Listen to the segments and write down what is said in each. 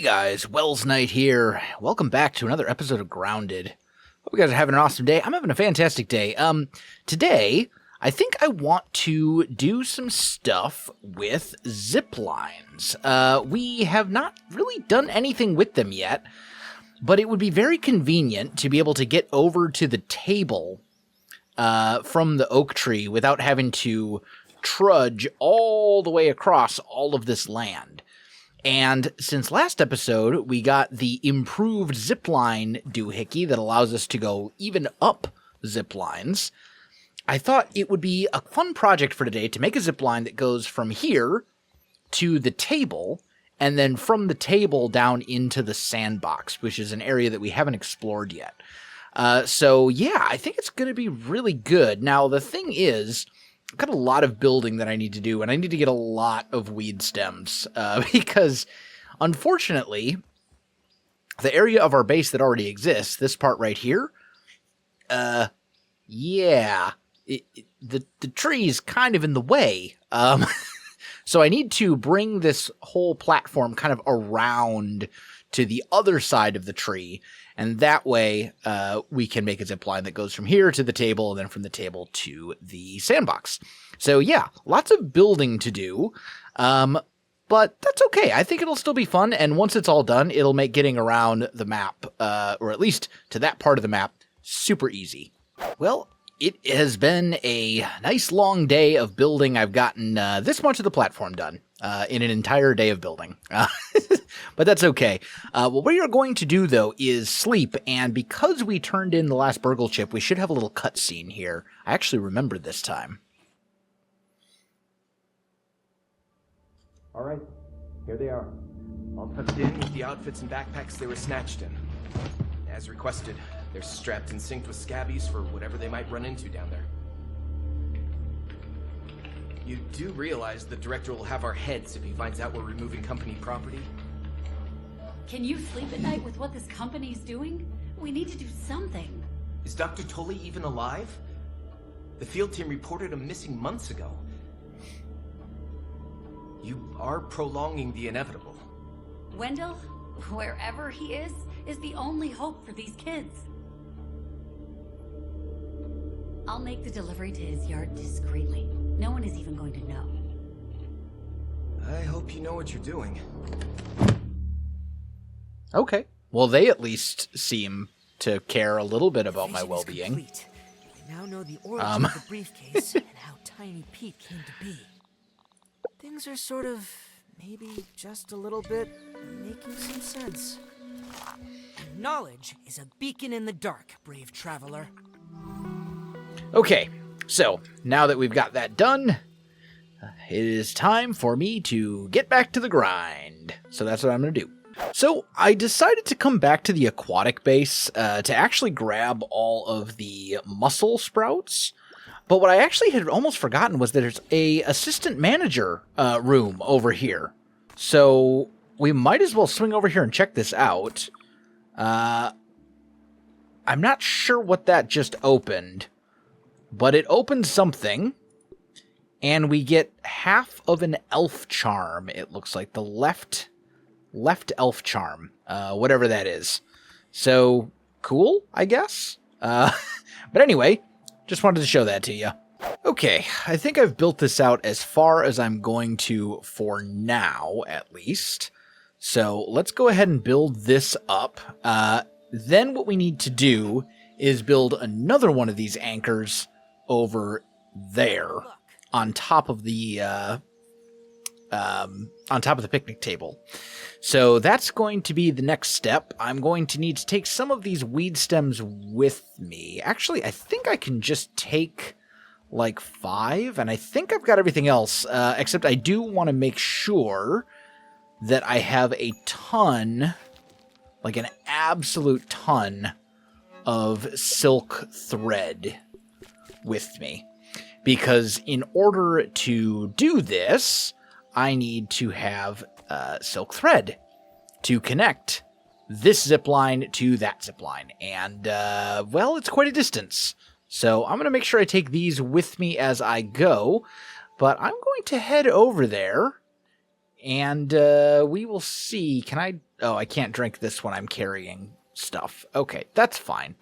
Guys, Welsknight here. Welcome back to another episode of Grounded. Hope you guys are having an awesome day. I'm having a fantastic day. Today, I think I want to do some stuff with ziplines. We have not really done anything with them yet, but it would be very convenient to be able to get over to the table from the oak tree without having to trudge all the way across all of this land. And since last episode, we got the improved zipline doohickey that allows us to go even up ziplines, I thought it would be a fun project for today to make a zipline that goes from here to the table, and then from the table down into the sandbox, which is an area that we haven't explored yet. So yeah, I think it's going to be really good. Now, the thing is, I've got a lot of building that I need to do, and I need to get a lot of weed stems, because, unfortunately, the area of our base that already exists, this part right here, yeah, the tree's kind of in the way, so I need to bring this whole platform kind of around to the other side of the tree, and that way we can make a zipline that goes from here to the table and then from the table to the sandbox. So yeah, lots of building to do, but that's okay. I think it'll still be fun, and once it's all done, it'll make getting around the map, or at least to that part of the map, super easy. Well, it has been a nice long day of building. I've gotten this much of the platform done in an entire day of building. But that's okay. What we are going to do, though, is sleep, and because we turned in the last Burgle chip, we should have a little cutscene here. I actually remembered this time. All right, here they are. All tucked in with the outfits and backpacks they were snatched in. As requested, they're strapped and synced with scabbies for whatever they might run into down there. You do realize the director will have our heads if he finds out we're removing company property? Can you sleep at night with what this company's doing? We need to do something. Is Dr. Tully even alive? The field team reported him missing months ago. You are prolonging the inevitable. Wendell, wherever he is the only hope for these kids. I'll make the delivery to his yard discreetly. No one is even going to know. I hope you know what you're doing. Okay. Well, they at least seem to care a little bit about my well-being. We now know the origin of the briefcase and how Tiny Pete came to be. Things are sort of, maybe just a little bit, making some sense. Knowledge is a beacon in the dark, brave traveler. Okay, so now that we've got that done, it is time for me to get back to the grind. So that's what I'm going to do. So I decided to come back to the aquatic base to actually grab all of the mussel sprouts. But what I actually had almost forgotten was that there's a assistant manager room over here. So we might as well swing over here and check this out. I'm not sure what that just opened, but it opened something. And we get half of an elf charm, it looks like. The left elf charm, whatever that is. So, cool, I guess? But anyway, just wanted to show that to you. Okay, I think I've built this out as far as I'm going to for now, at least. So, let's go ahead and build this up. Then what we need to do is build another one of these anchors over there on top of the picnic table. So that's going to be the next step. I'm going to need to take some of these weed stems with me. Actually, I think I can just take like 5, and I think I've got everything else, except I do want to make sure that I have a ton, like an absolute ton of silk thread with me. Because in order to do this, I need to have silk thread to connect this zipline to that zipline. And, well, it's quite a distance. So I'm going to make sure I take these with me as I go. But I'm going to head over there And we will see. Can I... Oh, I can't drink this when I'm carrying stuff. Okay, that's fine.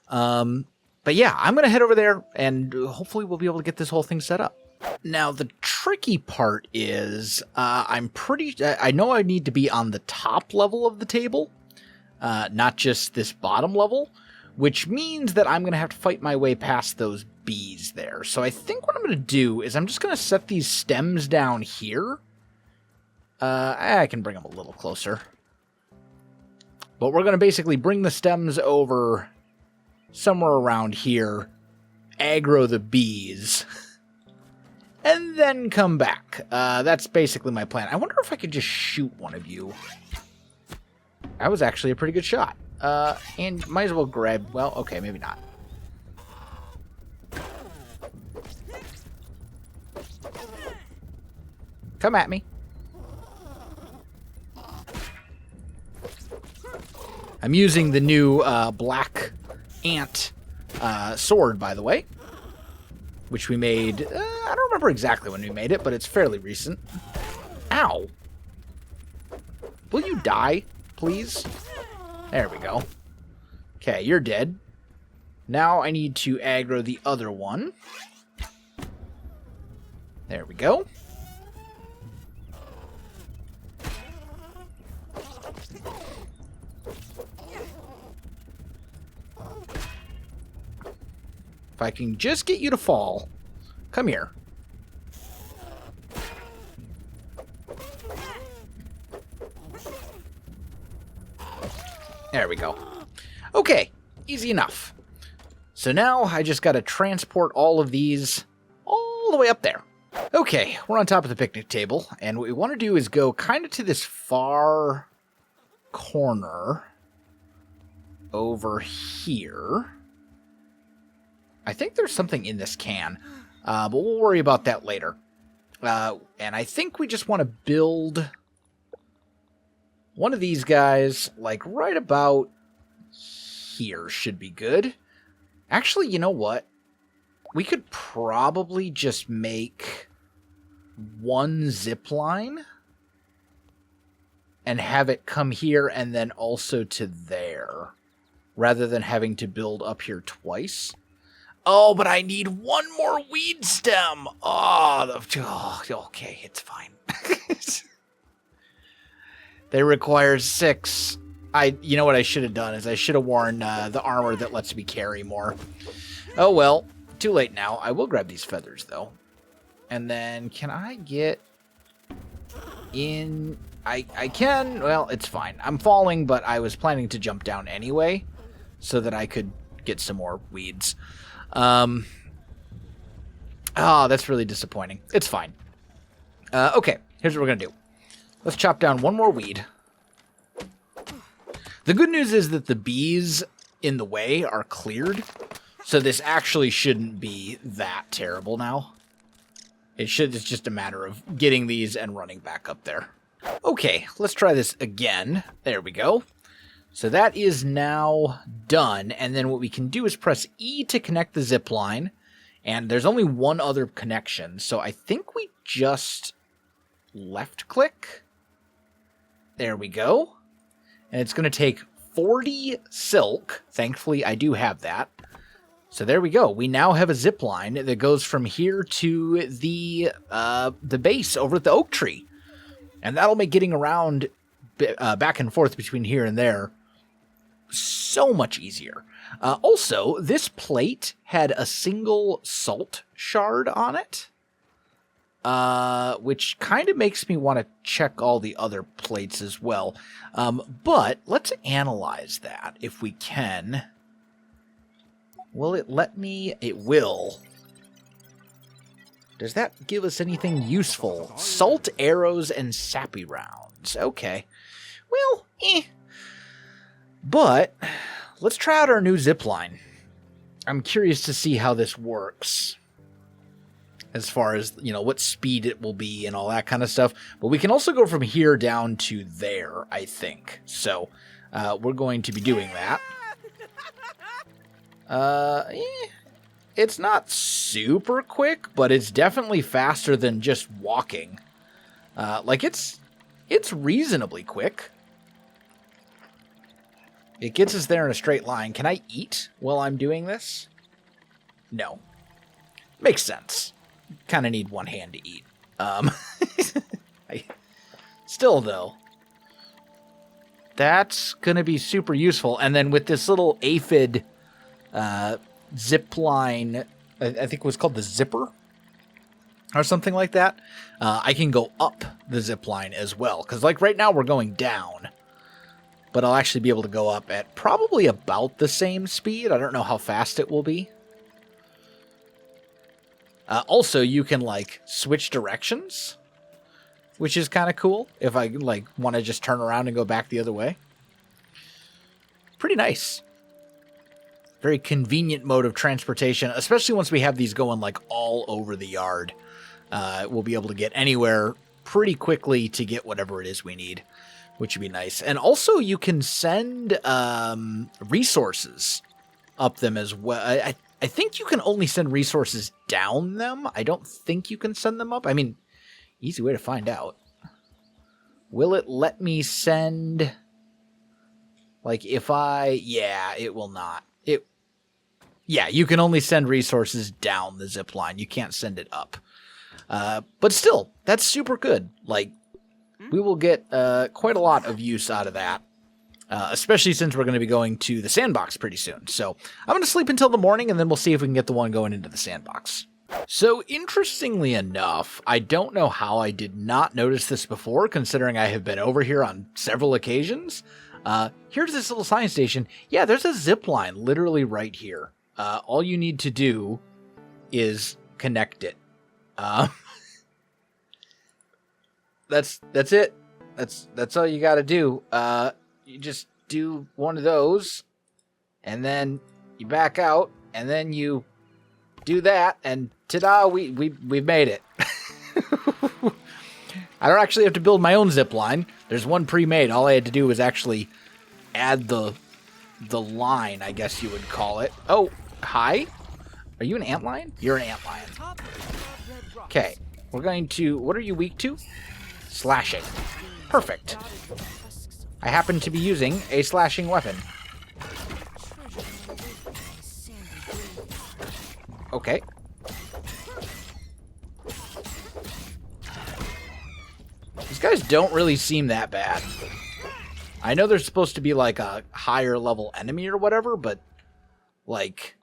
But yeah, I'm going to head over there, and hopefully we'll be able to get this whole thing set up. Now, the tricky part is I know I need to be on the top level of the table, not just this bottom level, which means that I'm going to have to fight my way past those bees there. So I think what I'm going to do is I'm just going to set these stems down here. I can bring them a little closer. But we're going to basically bring the stems over somewhere around here, aggro the bees, and then come back. That's basically my plan. I wonder if I could just shoot one of you. That was actually a pretty good shot. And might as well grab... Well, okay, maybe not. Come at me. I'm using the new black ant sword, by the way, which we made... I don't remember exactly when we made it, but it's fairly recent. Ow. Will you die, please? There we go. Okay, you're dead. Now I need to aggro the other one. There we go. If I can just get you to fall. Come here. There we go. Okay, easy enough. So now I just got to transport all of these all the way up there. Okay, we're on top of the picnic table, and what we want to do is go kind of to this far corner over here. I think there's something in this can, but we'll worry about that later. And I think we just want to build one of these guys, like right about here should be good. Actually, you know what? We could probably just make one zipline and have it come here and then also to there, rather than having to build up here twice. Oh, but I need one more weed stem. Okay, it's fine. They require 6. You know what I should have done is I should have worn the armor that lets me carry more. Oh well, too late now. I will grab these feathers though, and then can I get in? I can. Well, it's fine. I'm falling, but I was planning to jump down anyway, so that I could get some more weeds. That's really disappointing. It's fine. Okay, here's what we're gonna do. Let's chop down one more weed. The good news is that the bees in the way are cleared, so this actually shouldn't be that terrible now. It's just a matter of getting these and running back up there. Okay, let's try this again. There we go. So that is now done, and then what we can do is press E to connect the zip line, and there's only one other connection, so I think we just left click. There we go. And it's going to take 40 silk. Thankfully, I do have that. So there we go. We now have a zip line that goes from here to the base over at the oak tree. And that'll make getting around back and forth between here and there so much easier. Also, this plate had a single salt shard on it, which kind of makes me want to check all the other plates as well. But let's analyze that if we can. Will it let me? It will. Does that give us anything useful? Salt arrows and sappy rounds. Okay. Well, But let's try out our new zipline. I'm curious to see how this works, as far as, you know, what speed it will be and all that kind of stuff. But we can also go from here down to there, I think. So we're going to be doing that. It's not super quick, but it's definitely faster than just walking. Like, it's reasonably quick. It gets us there in a straight line. Can I eat while I'm doing this? No. Makes sense. Kind of need one hand to eat. Still, though, that's going to be super useful. And then with this little aphid zipline, I think it was called the zipper or something like that, I can go up the zipline as well. Because like right now we're going down, but I'll actually be able to go up at probably about the same speed. I don't know how fast it will be. Also, you can like switch directions, which is kind of cool if I like want to just turn around and go back the other way. Pretty nice. Very convenient mode of transportation, especially once we have these going like all over the yard. We'll be able to get anywhere pretty quickly to get whatever it is we need, which would be nice. And also you can send resources up them as well. I think you can only send resources down them. I don't think you can send them up. I mean, easy way to find out. Will it let me send... Like, if I... Yeah, it will not. Yeah, you can only send resources down the zipline. You can't send it up. But still, that's super good. Like, we will get quite a lot of use out of that. Especially since we're going to be going to the Sandbox pretty soon. So, I'm going to sleep until the morning, and then we'll see if we can get the one going into the Sandbox. So, interestingly enough, I don't know how I did not notice this before, considering I have been over here on several occasions. Here's this little science station. Yeah, there's a zipline literally right here. All you need to do is connect it. That's it. That's all you got to do. You just do one of those, and then you back out, and then you do that, and ta-da, we've made it. I don't actually have to build my own zipline. There's one pre-made. All I had to do was actually add the line, I guess you would call it. Oh, hi. Are you an antlion? You're an antlion. Okay, we're going to... What are you weak to? Slashing. Perfect. I happen to be using a slashing weapon. Okay. These guys don't really seem that bad. I know they're supposed to be like a higher level enemy or whatever, but like,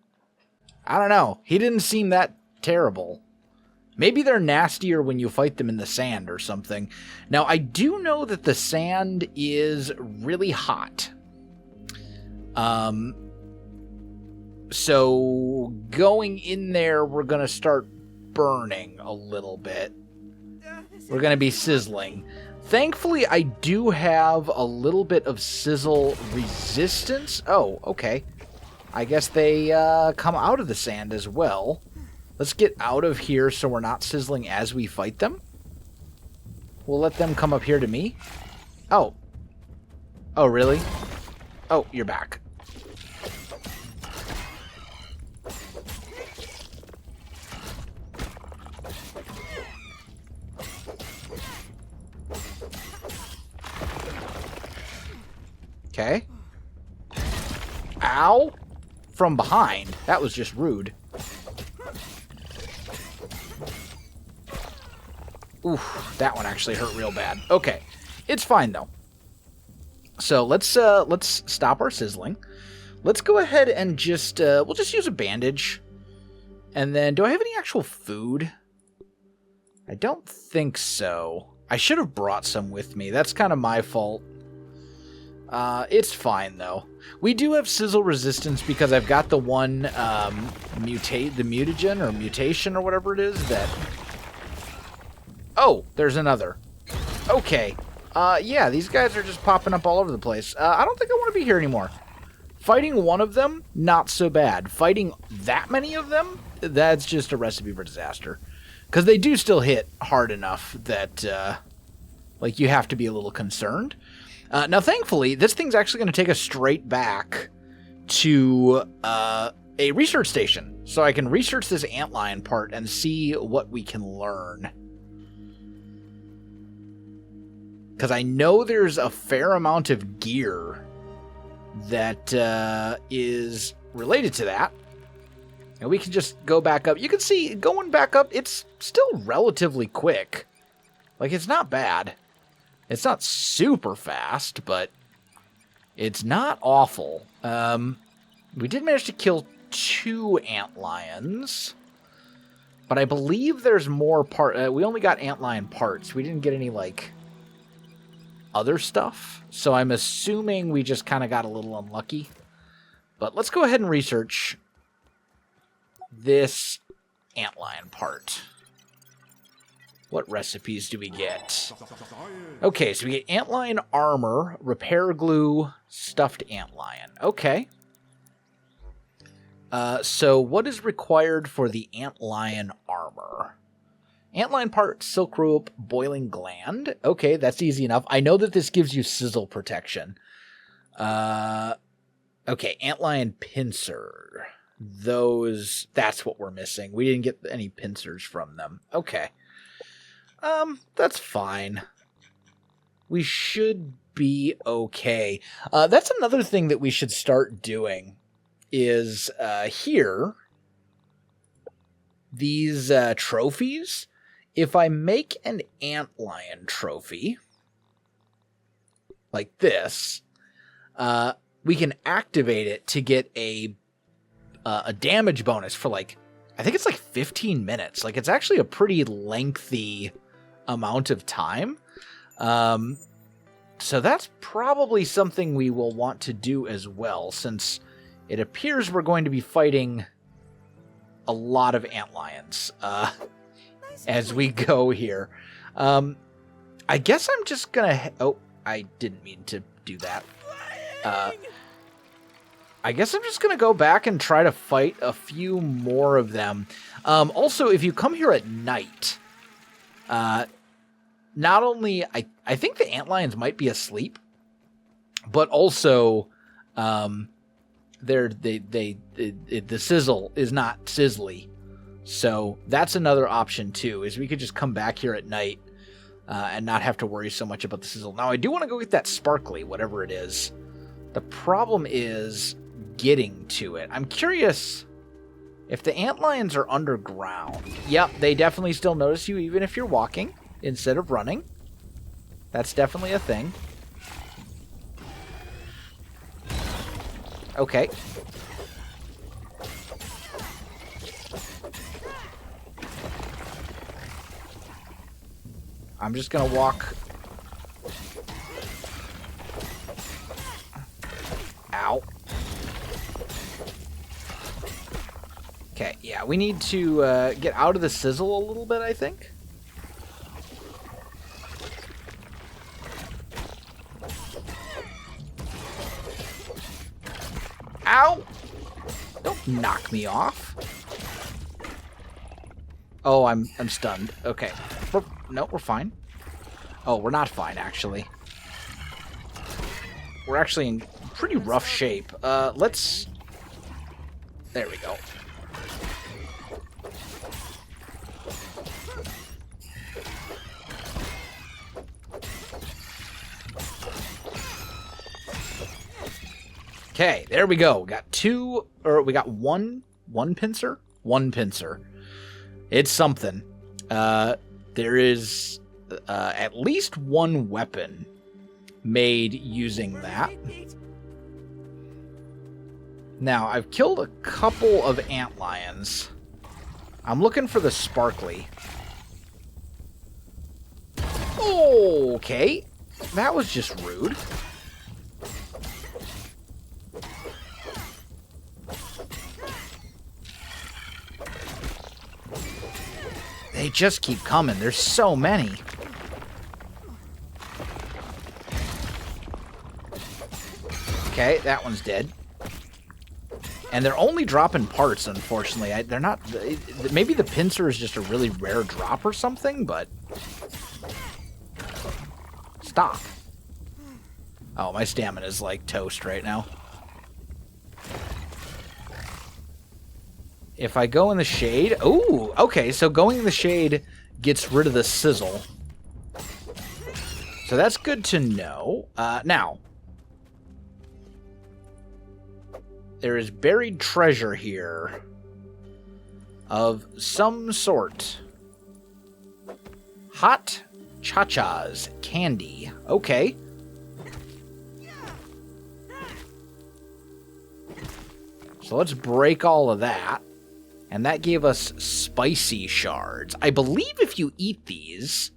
I don't know. He didn't seem that terrible. Maybe they're nastier when you fight them in the sand or something. Now, I do know that the sand is really hot. So going in there, we're going to start burning a little bit. We're going to be sizzling. Thankfully, I do have a little bit of sizzle resistance. Oh, okay. I guess they come out of the sand as well. Let's get out of here so we're not sizzling as we fight them. We'll let them come up here to me. Oh. Oh, really? Oh, you're back. Okay. Ow. From behind. That was just rude. Oof, that one actually hurt real bad. Okay. It's fine though. So let's stop our sizzling. Let's go ahead and just we'll just use a bandage. And then do I have any actual food? I don't think so. I should have brought some with me. That's kind of my fault. It's fine though. We do have sizzle resistance because I've got the one mutagen or mutation or whatever it is that... Oh, there's another. Okay. Yeah, these guys are just popping up all over the place. I don't think I want to be here anymore. Fighting one of them, not so bad. Fighting that many of them, that's just a recipe for disaster. Because they do still hit hard enough that, like, you have to be a little concerned. Now, thankfully, this thing's actually going to take us straight back to a research station. So I can research this antlion part and see what we can learn. Because I know there's a fair amount of gear that is related to that. And we can just go back up. You can see, going back up, it's still relatively quick. Like, it's not bad. It's not super fast, but it's not awful. We did manage to kill 2 antlions. But I believe there's more we only got antlion parts. We didn't get any, like, other stuff. So I'm assuming we just kind of got a little unlucky. But let's go ahead and research this antlion part. What recipes do we get? Okay, so we get antlion armor, repair glue, stuffed antlion. Okay. So what is required for the antlion armor? Antlion part, silk rope, boiling gland. Okay, that's easy enough. I know that this gives you sizzle protection. Okay, antlion pincer. That's what we're missing. We didn't get any pincers from them. Okay. That's fine. We should be okay. That's another thing that we should start doing is, here, these, trophies. If I make an antlion trophy, like this, we can activate it to get a damage bonus for, like, I think it's like 15 minutes. Like, it's actually a pretty lengthy amount of time. So that's probably something we will want to do as well, since it appears we're going to be fighting a lot of antlions as we go here. I guess I'm just gonna... Oh, I didn't mean to do that. I guess I'm just going to go back and try to fight a few more of them. Also, if you come here at night, not only... I think the antlions might be asleep, but also the sizzle is not sizzly. So that's another option too, is we could just come back here at night and not have to worry so much about the sizzle. Now, I do want to go get that sparkly, whatever it is. The problem is getting to it. I'm curious if the antlions are underground. Yep, they definitely still notice you even if you're walking instead of running. That's definitely a thing. Okay. I'm just gonna walk. Ow. Okay, yeah, we need to get out of the sizzle a little bit, I think. Ow! Don't knock me off. Oh, I'm stunned. Okay. No, we're fine. Oh, we're not fine, actually. We're actually in pretty rough shape. Let's... There we go. Okay, there we go. We got one pincer? One pincer. It's something. There is at least one weapon made using that. Now, I've killed a couple of antlions. I'm looking for the sparkly. Okay. That was just rude. They just keep coming. There's so many. Okay, that one's dead. And they're only dropping parts, unfortunately. They're not... Maybe the pincer is just a really rare drop or something, but... Stop. Oh, my stamina is like toast right now. If I go in the shade... Ooh, okay, so going in the shade gets rid of the sizzle. So that's good to know. Now, there is buried treasure here of some sort. Hot cha-chas, candy. Okay. So let's break all of that. And that gave us spicy shards. I believe if you eat these,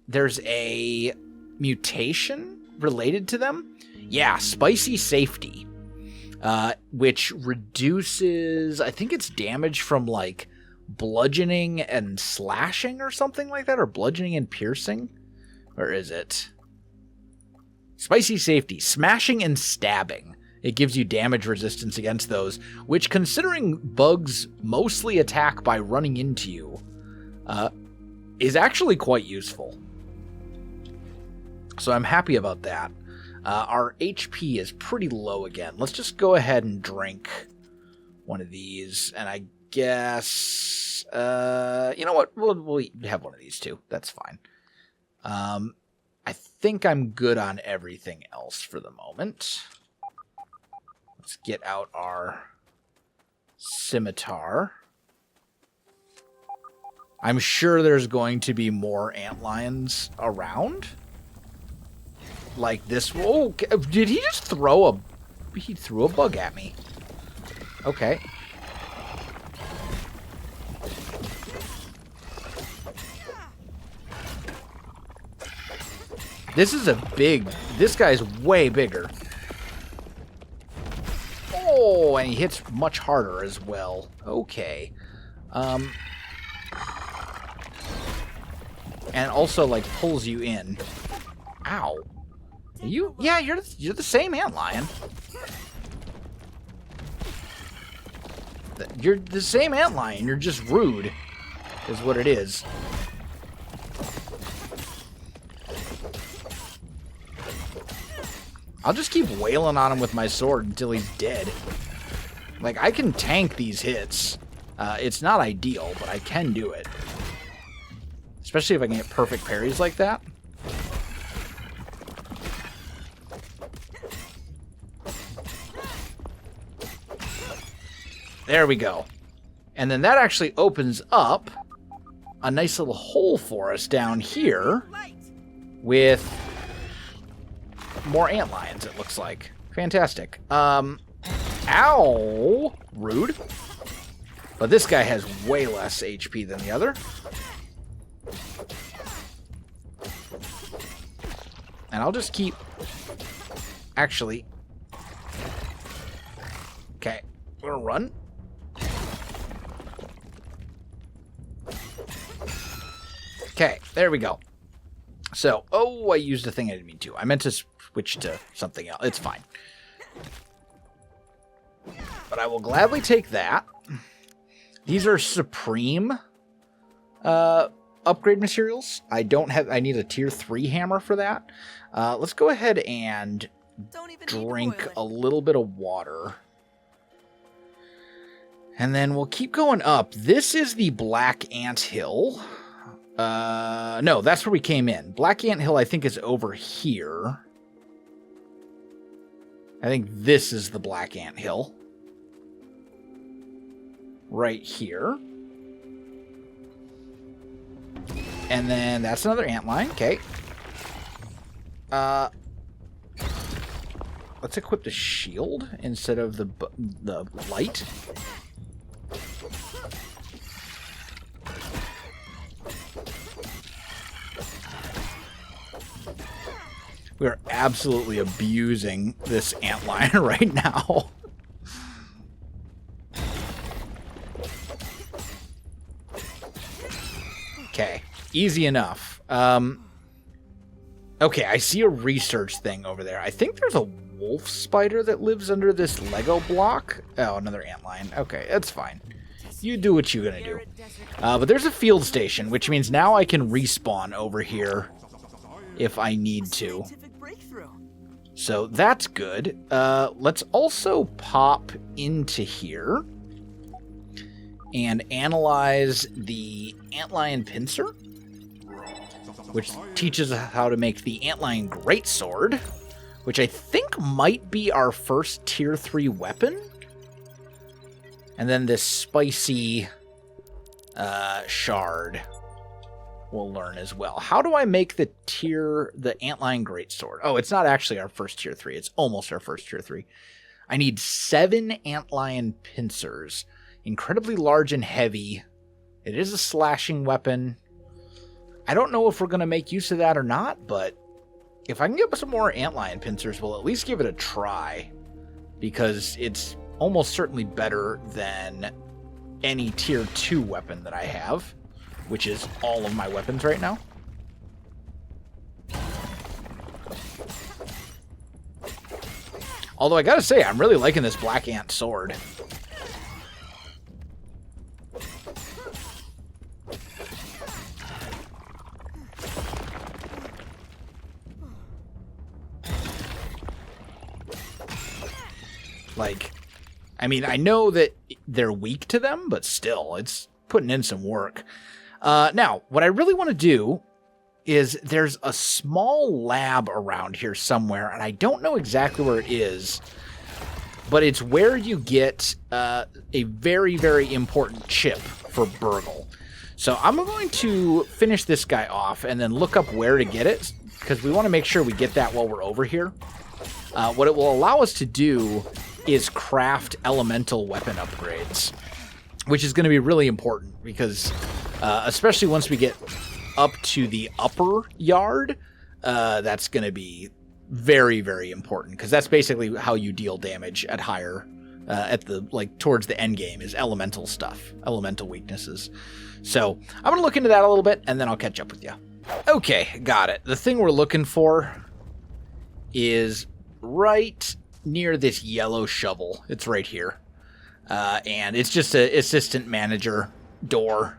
there's a mutation related to them. Yeah, spicy safety. Which reduces, I think it's damage from like bludgeoning and slashing or something like that, or bludgeoning and piercing. Where is it? Spicy safety, smashing and stabbing. It gives you damage resistance against those, which, considering bugs mostly attack by running into you, is actually quite useful. So I'm happy about that. Our HP is pretty low again. Let's just go ahead and drink one of these, and I guess, you know what? We'll have one of these too. That's fine. I think I'm good on everything else for the moment. Let's get out our scimitar. I'm sure there's going to be more antlions around. Like this. Oh, did he just throw a... He threw a bug at me. Okay. This is a big... This guy's way bigger. Oh, and he hits much harder as well. Okay. And also, like, pulls you in. Ow. Yeah, you're the same antlion. You're the same antlion. You're just rude, is what it is. I'll just keep wailing on him with my sword until he's dead. Like, I can tank these hits. It's not ideal, but I can do it. Especially if I can get perfect parries like that. There we go. And then that actually opens up a nice little hole for us down here with more antlions, it looks like. Fantastic. Ow! Rude. But this guy has way less HP than the other. And I'll just keep... Actually... Okay. We're gonna run. Okay, there we go. So, oh, I used a thing I didn't mean to. I meant to switch to something else. It's fine. But I will gladly take that. These are Supreme upgrade materials. I need a tier 3 hammer for that. Let's go ahead and drink a little bit of water. And then we'll keep going up. This is the Black Ant Hill. No, that's where we came in. Black Ant Hill, I think, is over here. I think this is the Black Ant Hill. Right here. And then that's another antline. Okay. Let's equip the shield instead of the light. We're absolutely abusing this antlion right now. Okay, easy enough. Okay, I see a research thing over there. I think there's a wolf spider that lives under this Lego block. Oh, another antlion. Okay, that's fine. You do what you're gonna do. But there's a field station, which means now I can respawn over here if I need to. So that's good. Let's also pop into here and analyze the antlion pincer. which teaches us how to make the Antlion Greatsword, which I think might be our first tier 3 weapon. And then this spicy shard we'll learn as well. How do I make the Antlion Greatsword? Oh, it's not actually our first tier 3. It's almost our first tier 3. I need 7 Antlion pincers. Incredibly large and heavy. It is a slashing weapon. I don't know if we're going to make use of that or not, but if I can get some more Antlion pincers, we'll at least give it a try, because it's almost certainly better than any tier 2 weapon that I have, which is all of my weapons right now. Although I gotta say, I'm really liking this Black Ant sword. Like, I mean, I know that they're weak to them, but still, it's putting in some work. Now, what I really want to do is there's a small lab around here somewhere, and I don't know exactly where it is, but it's where you get a very, very important chip for Burgle. So I'm going to finish this guy off and then look up where to get it, because we want to make sure we get that while we're over here. What it will allow us to do is craft elemental weapon upgrades, which is going to be really important, because especially once we get up to the upper yard, that's going to be very, very important, because that's basically how you deal damage at higher, towards the end game, is elemental stuff, elemental weaknesses. So I'm going to look into that a little bit, and then I'll catch up with you. Okay, got it. The thing we're looking for is right near this yellow shovel. It's right here. And it's just an assistant manager door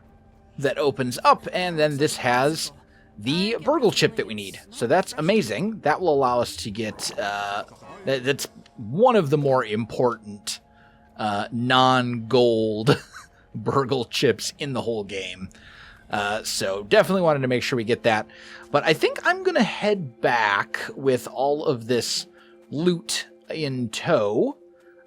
that opens up, and then this has the Burgle chip that we need. So that's amazing. That will allow us to get... that's one of the more important non-gold Burgle chips in the whole game. So definitely wanted to make sure we get that. But I think I'm going to head back with all of this loot in tow.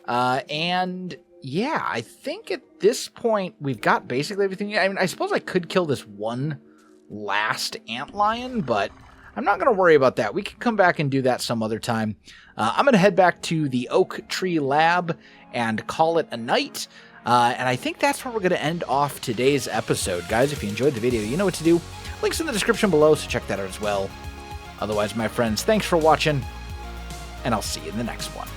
And yeah, I think at this point we've got basically everything. I mean, I suppose I could kill this one last antlion, but I'm not going to worry about that. We can come back and do that some other time. I'm going to head back to the Oak Tree Lab and call it a night. And I think that's where we're going to end off today's episode. Guys, if you enjoyed the video, you know what to do. Links in the description below, so check that out as well. Otherwise, my friends, thanks for watching, and I'll see you in the next one.